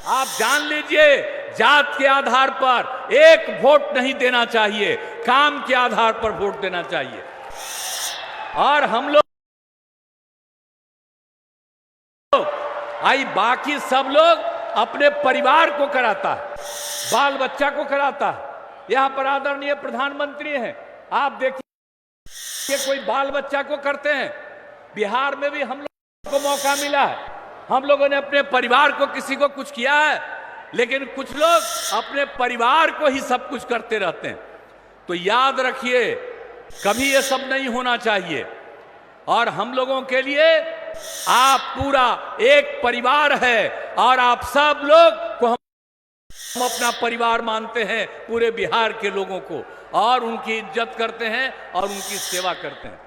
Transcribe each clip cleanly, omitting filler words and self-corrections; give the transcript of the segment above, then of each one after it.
आप जान लीजिए, जात के आधार पर एक वोट नहीं देना चाहिए, काम के आधार पर वोट देना चाहिए। और हम लोग बाकी सब लोग अपने परिवार को कराता है, बाल बच्चा को कराता है। यहां पर आदरणीय प्रधानमंत्री हैं, आप देखिए कोई बाल बच्चा को करते हैं। बिहार में भी हम लोग को मौका मिला है, हम लोगों ने अपने परिवार को किसी को कुछ किया है, लेकिन कुछ लोग अपने परिवार को ही सब कुछ करते रहते हैं। तो याद रखिए, कभी ये सब नहीं होना चाहिए। और हम लोगों के लिए आप पूरा एक परिवार है और आप सब लोग को हम अपना परिवार मानते हैं, पूरे बिहार के लोगों को, और उनकी इज्जत करते हैं और उनकी सेवा करते हैं।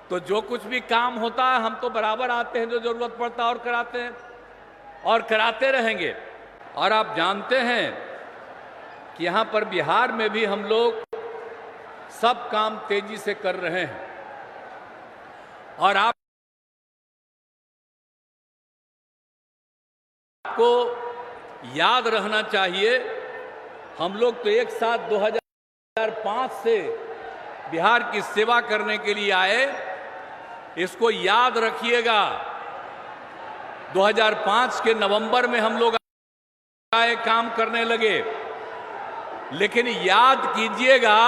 तो जो कुछ भी काम होता है हम तो बराबर आते हैं, जो जरूरत पड़ता है और कराते हैं और कराते रहेंगे। और आप जानते हैं कि यहां पर बिहार में भी हम लोग सब काम तेजी से कर रहे हैं। और आपको याद रहना चाहिए, हम लोग तो एक साथ 2005 से बिहार की सेवा करने के लिए आए। इसको याद रखिएगा, 2005 के नवंबर में हम लोग आए, काम करने लगे। लेकिन याद कीजिएगा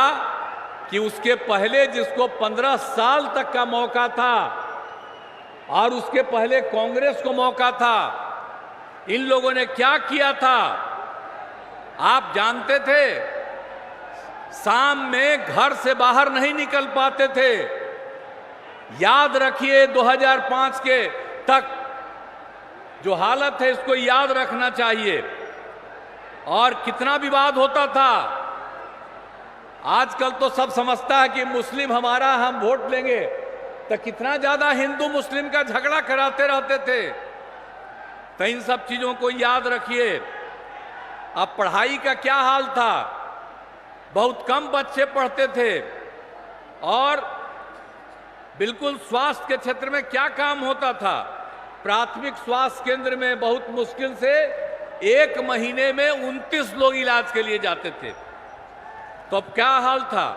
कि उसके पहले जिसको 15 साल तक का मौका था और उसके पहले कांग्रेस को मौका था, इन लोगों ने क्या किया था आप जानते थे? शाम में घर से बाहर नहीं निकल पाते थे। याद रखिए, 2005 के तक जो हालत है इसको याद रखना चाहिए। और कितना विवाद होता था। आजकल तो सब समझता है कि मुस्लिम हमारा, हम वोट लेंगे, तो कितना ज्यादा हिंदू मुस्लिम का झगड़ा कराते रहते थे। तो इन सब चीजों को याद रखिए। अब पढ़ाई का क्या हाल था, बहुत कम बच्चे पढ़ते थे। और बिल्कुल स्वास्थ्य के क्षेत्र में क्या काम होता था, प्राथमिक स्वास्थ्य केंद्र में बहुत मुश्किल से एक महीने में 29 लोग इलाज के लिए जाते थे। तो अब क्या हाल था,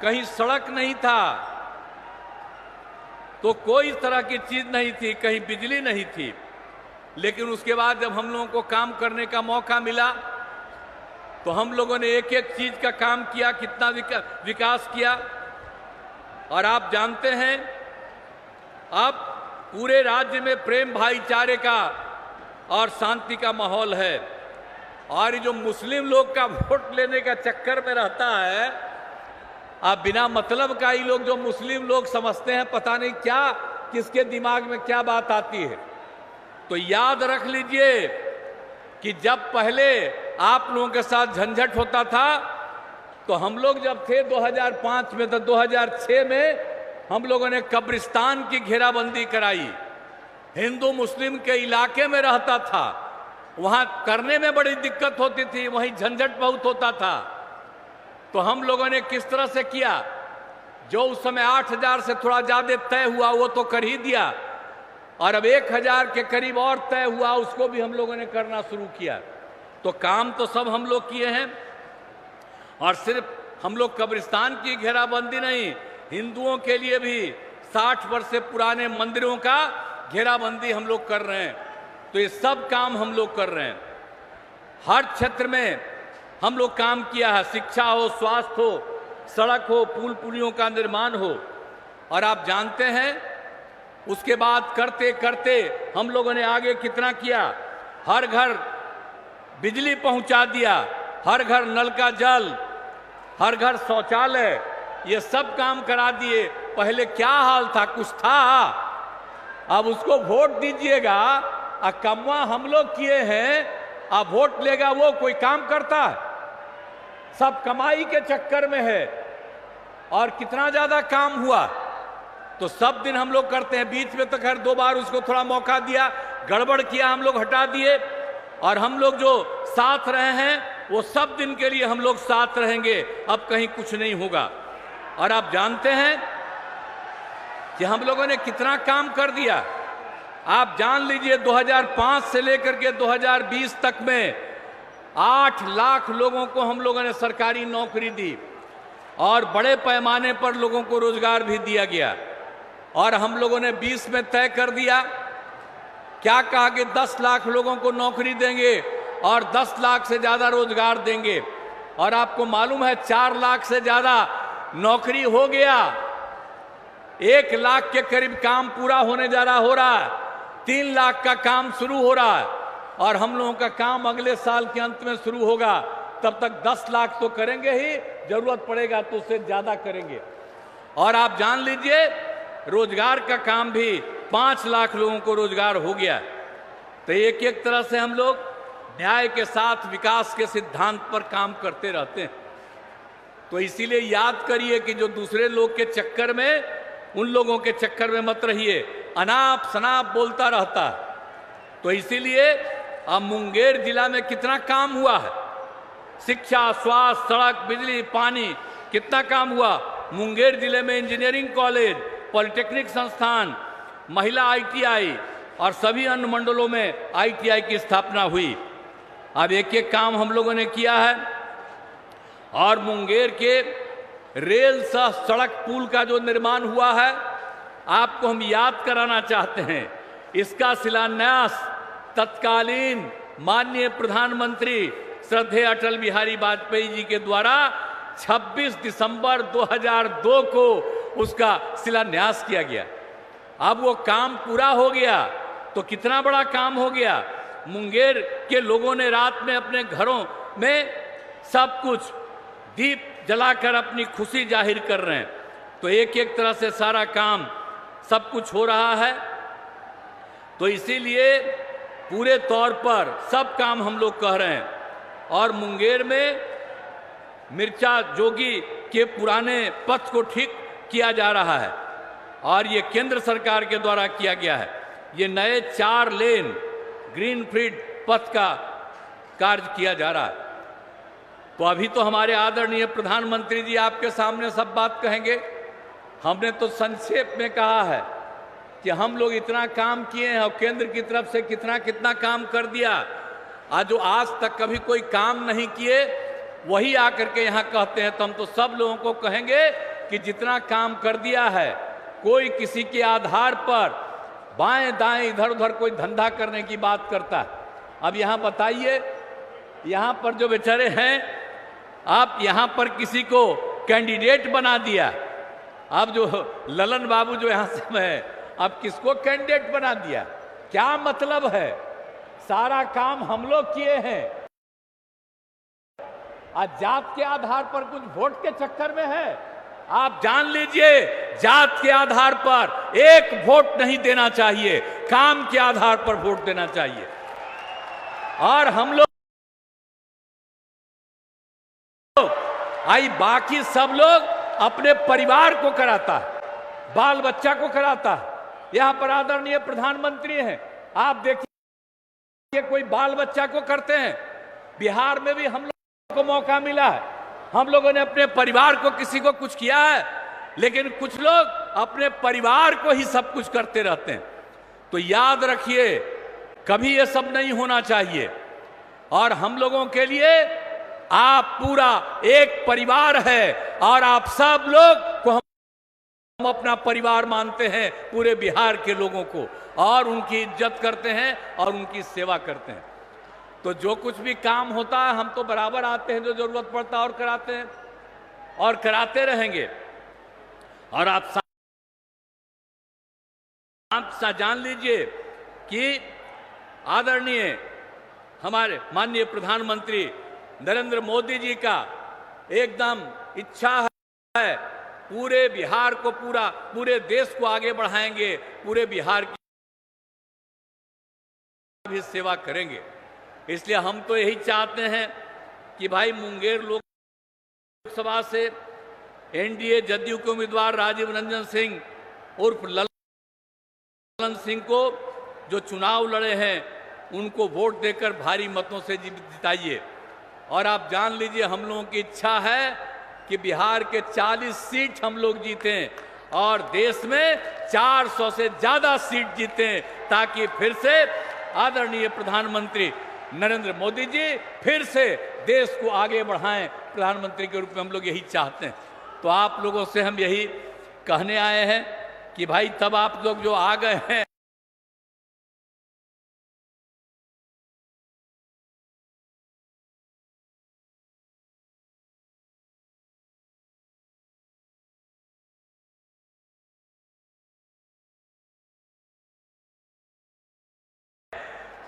कहीं सड़क नहीं था, तो कोई तरह की चीज नहीं थी, कहीं बिजली नहीं थी। लेकिन उसके बाद जब हम लोगों को काम करने का मौका मिला तो हम लोगों ने एक एक चीज का काम किया, कितना विकास किया। और आप जानते हैं, अब पूरे राज्य में प्रेम भाईचारे का और शांति का माहौल है। और ये जो मुस्लिम लोग का वोट लेने का चक्कर में रहता है, आप बिना मतलब का ये लोग, जो मुस्लिम लोग समझते हैं, पता नहीं क्या किसके दिमाग में क्या बात आती है। तो याद रख लीजिए कि जब पहले आप लोगों के साथ झंझट होता था, तो हम लोग जब थे 2005 में, तो 2006 में हम लोगों ने कब्रिस्तान की घेराबंदी कराई। हिंदू मुस्लिम के इलाके में रहता था, वहां करने में बड़ी दिक्कत होती थी, वहीं झंझट बहुत होता था। तो हम लोगों ने किस तरह से किया, जो उस समय 8000 से थोड़ा ज्यादा तय हुआ वो तो कर ही दिया, और अब 1000 के करीब और तय हुआ, उसको भी हम लोगों ने करना शुरू किया। तो काम तो सब हम लोग किए हैं। और सिर्फ हम लोग कब्रिस्तान की घेराबंदी नहीं, हिंदुओं के लिए भी 60 वर्ष से पुराने मंदिरों का घेराबंदी हम लोग कर रहे हैं। तो ये सब काम हम लोग कर रहे हैं। हर क्षेत्र में हम लोग काम किया है, शिक्षा हो, स्वास्थ्य हो, सड़क हो, पुल पुलियों का निर्माण हो। और आप जानते हैं, उसके बाद करते करते हम लोगों ने आगे कितना किया, हर घर बिजली पहुंचा दिया, हर घर नल का जल, हर घर शौचालय, ये सब काम करा दिए। पहले क्या हाल था, कुछ था। अब उसको वोट दीजिएगा, कमवा हम लोग किए हैं, अब वोट लेगा वो, कोई काम करता है? सब कमाई के चक्कर में है। और कितना ज्यादा काम हुआ, तो सब दिन हम लोग करते हैं। बीच में तो खैर 2 बार उसको थोड़ा मौका दिया, गड़बड़ किया, हम लोग हटा दिए। और हम लोग जो साथ रहे हैं वो सब दिन के लिए हम लोग साथ रहेंगे, अब कहीं कुछ नहीं होगा। और आप जानते हैं कि हम लोगों ने कितना काम कर दिया। आप जान लीजिए 2005 से लेकर के 2020 तक में 8 लाख लोगों को हम लोगों ने सरकारी नौकरी दी और बड़े पैमाने पर लोगों को रोजगार भी दिया गया। और हम लोगों ने 20 में तय कर दिया, क्या कहा कि 10 लाख लोगों को नौकरी देंगे और 10 लाख से ज्यादा रोजगार देंगे। और आपको मालूम है 4 लाख से ज्यादा नौकरी हो गया, 1 लाख के करीब काम पूरा होने जा रहा हो रहा है, 3 लाख का काम शुरू हो रहा है और हम लोगों का काम अगले साल के अंत में शुरू होगा। तब तक 10 लाख तो करेंगे ही, जरूरत पड़ेगा तो उससे ज्यादा करेंगे। और आप जान लीजिए रोजगार का काम भी 5 लाख लोगों को रोजगार हो गया। तो एक एक तरह से हम लोग न्याय के साथ विकास के सिद्धांत पर काम करते रहते हैं। तो इसीलिए याद करिए कि जो दूसरे लोग के चक्कर में, उन लोगों के चक्कर में मत रहिए, अनाप शनाप बोलता रहता है। तो इसीलिए अब मुंगेर जिला में कितना काम हुआ है, शिक्षा, स्वास्थ्य, सड़क, बिजली, पानी, कितना काम हुआ। मुंगेर जिले में इंजीनियरिंग कॉलेज, पॉलिटेक्निक संस्थान, महिला ITI और सभी अन्य मंडलों में ITI की स्थापना हुई। अब एक एक काम हम लोगों ने किया है। और मुंगेर के रेल सह सड़क पुल का जो निर्माण हुआ है, आपको हम याद कराना चाहते हैं। इसका शिलान्यास तत्कालीन माननीय प्रधानमंत्री श्रद्धेय अटल बिहारी वाजपेयी जी के द्वारा 26 दिसंबर 2002 को उसका शिलान्यास किया गया। अब वो काम पूरा हो गया तो कितना बड़ा काम हो गया। मुंगेर के लोगों ने रात में अपने घरों में सब कुछ दीप जलाकर अपनी खुशी जाहिर कर रहे हैं। तो एक एक तरह से सारा काम सब कुछ हो रहा है। तो इसीलिए पूरे तौर पर सब काम हम लोग कह रहे हैं। और मुंगेर में मिर्चा जोगी के पुराने पथ को ठीक किया जा रहा है और ये केंद्र सरकार के द्वारा किया गया है। ये नए 4 लेन ग्रीनफील्ड पथ का कार्य किया जा रहा है। तो अभी तो हमारे आदरणीय प्रधानमंत्री जी आपके सामने सब बात कहेंगे। हमने तो संक्षेप में कहा है कि हम लोग इतना काम किए हैं और केंद्र की तरफ से कितना कितना काम कर दिया। आज जो आज तक कभी कोई काम नहीं किए वही आकर के यहाँ कहते हैं। तो हम तो सब लोगों को कहेंगे कि जितना काम कर दिया है, कोई किसी के आधार पर बाएं दाएं इधर उधर कोई धंधा करने की बात करता है। अब यहाँ बताइए, यहाँ पर जो बेचारे हैं, आप यहाँ पर किसी को कैंडिडेट बना दिया। अब जो ललन बाबू जो यहाँ से है, अब किसको कैंडिडेट बना दिया, क्या मतलब है। सारा काम हम लोग किए हैं। आज जात के आधार पर कुछ वोट के चक्कर में है। आप जान लीजिए जात के आधार पर एक वोट नहीं देना चाहिए, काम के आधार पर वोट देना चाहिए। और हम लोग बाकी सब लोग अपने परिवार को कराता है, बाल बच्चा को कराता है। यहां पर आदरणीय प्रधानमंत्री हैं, आप देखिए कोई बाल बच्चा को करते हैं। बिहार में भी हम लोग को मौका मिला है, हम लोगों ने अपने परिवार को किसी को कुछ किया है, लेकिन कुछ लोग अपने परिवार को ही सब कुछ करते रहते हैं। तो याद रखिए कभी ये सब नहीं होना चाहिए। और हम लोगों के लिए आप पूरा एक परिवार है और आप सब लोग को हम अपना परिवार मानते हैं, पूरे बिहार के लोगों को, और उनकी इज्जत करते हैं और उनकी सेवा करते हैं। तो जो कुछ भी काम होता है हम तो बराबर आते हैं, जो जरूरत पड़ता है और कराते हैं और कराते रहेंगे। और आप जान लीजिए कि आदरणीय हमारे माननीय प्रधानमंत्री नरेंद्र मोदी जी का एकदम इच्छा है पूरे बिहार को, पूरे देश को आगे बढ़ाएंगे, पूरे बिहार की भी सेवा करेंगे। इसलिए हम तो यही चाहते हैं कि भाई मुंगेर लोकसभा से एनडीए जदयू के उम्मीदवार राजीव रंजन सिंह उर्फ ललन सिंह को जो चुनाव लड़े हैं उनको वोट देकर भारी मतों से जिताइए। और आप जान लीजिए हम लोगों की इच्छा है कि बिहार के 40 सीट हम लोग जीतें और देश में 400 से ज्यादा सीट जीतें, ताकि फिर से आदरणीय प्रधानमंत्री नरेंद्र मोदी जी फिर से देश को आगे बढ़ाएं। प्रधानमंत्री के रूप में हम लोग यही चाहते हैं। तो आप लोगों से हम यही कहने आए हैं कि भाई तब आप लोग जो आ गए हैं,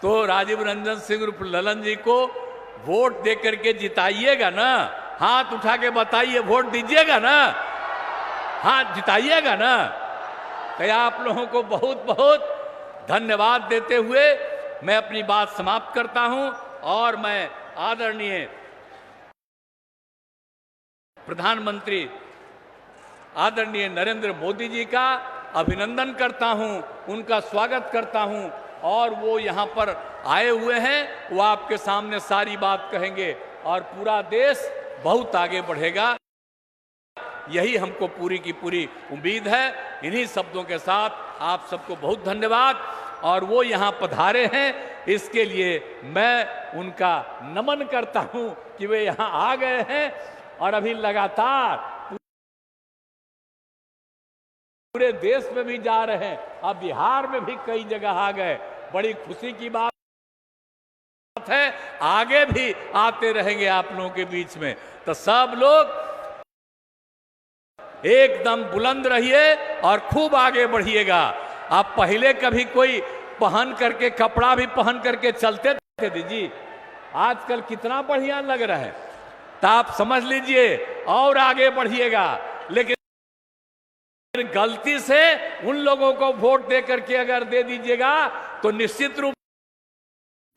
तो राजीव रंजन सिंह उर्फ ललन जी को वोट दे करके जिताइएगा ना। हाथ उठा के बताइए, वोट दीजिएगा ना, हाथ जिताइएगा ना। तो आप लोगों को बहुत बहुत धन्यवाद देते हुए मैं अपनी बात समाप्त करता हूं और मैं आदरणीय प्रधानमंत्री आदरणीय नरेंद्र मोदी जी का अभिनंदन करता हूं, उनका स्वागत करता हूं। और वो यहाँ पर आए हुए हैं, वो आपके सामने सारी बात कहेंगे और पूरा देश बहुत आगे बढ़ेगा, यही हमको पूरी की पूरी उम्मीद है। इन्हीं शब्दों के साथ आप सबको बहुत धन्यवाद। और वो यहाँ पधारे हैं, इसके लिए मैं उनका नमन करता हूँ कि वे यहाँ आ गए हैं और अभी लगातार पूरे देश में भी जा रहे हैं, अब बिहार में भी कई जगह आ गए। बड़ी खुशी की बात है, आगे भी आते रहेंगे आप लोगों के बीच में। तो सब लोग एकदम बुलंद रहिए और खूब आगे बढ़िएगा। आप पहले कभी कोई पहन करके कपड़ा भी पहन करके चलते थे दीजिए, आजकल कितना बढ़िया लग रहा है। तो आप समझ लीजिए और आगे बढ़िएगा। लेकिन गलती से उन लोगों को वोट दे करके अगर दे दीजिएगा तो निश्चित रूप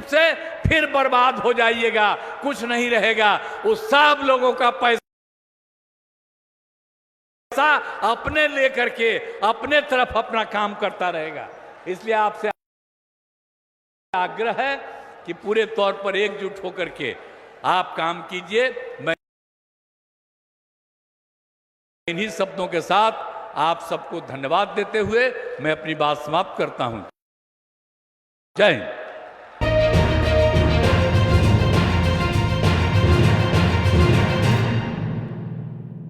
से फिर बर्बाद हो जाइएगा, कुछ नहीं रहेगा। उस सब लोगों का पैसा अपने लेकर के अपने तरफ अपना काम करता रहेगा। इसलिए आपसे आग्रह है कि पूरे तौर पर एकजुट होकर के आप काम कीजिए। मैं इन्हीं शब्दों के साथ आप सबको धन्यवाद देते हुए मैं अपनी बात समाप्त करता हूं। जय हिंद।